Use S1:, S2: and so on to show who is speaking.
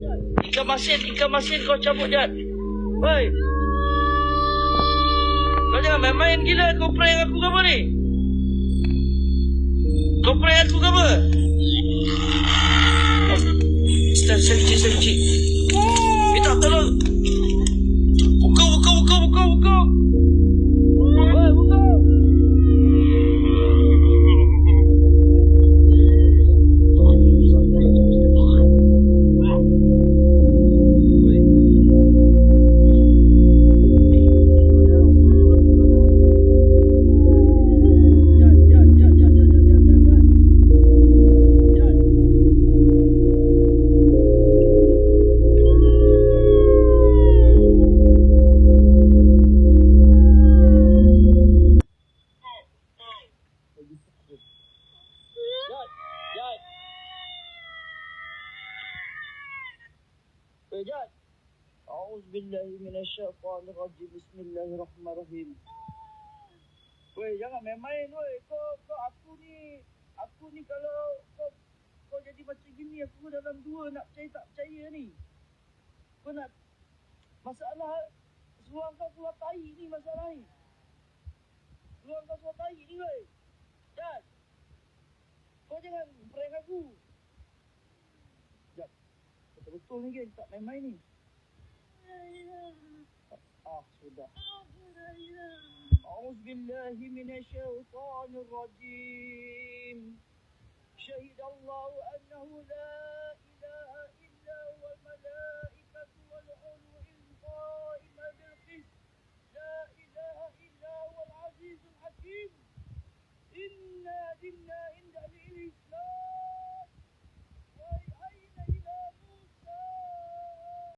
S1: Ikan masin kau cabut, Jad. Woi. Kau jangan main-main gila. Kau prank aku ke apa ni? Kau prank aku ke apa? Selci. Minta tolong. Buka. Woi, buka. Jad. A'udzubillahi minasyaitonirrajim. Bismillahirrahmanirrahim. Weh, jangan main-main weh. Kau aku ni kalau kau jadi macam gini, aku dalam dua nak percaya tak percaya ni. Kau nak masalah seluar kau keluar tai ni masalah ni. Seluar kau keluar tai ni weh. Jad. Kau jangan prank aku. Jad. Betul-betul ni geng, tak main-main ni. Sudah. A'udzubillahi minasyaitonirrajim. Syahidallahu annahu la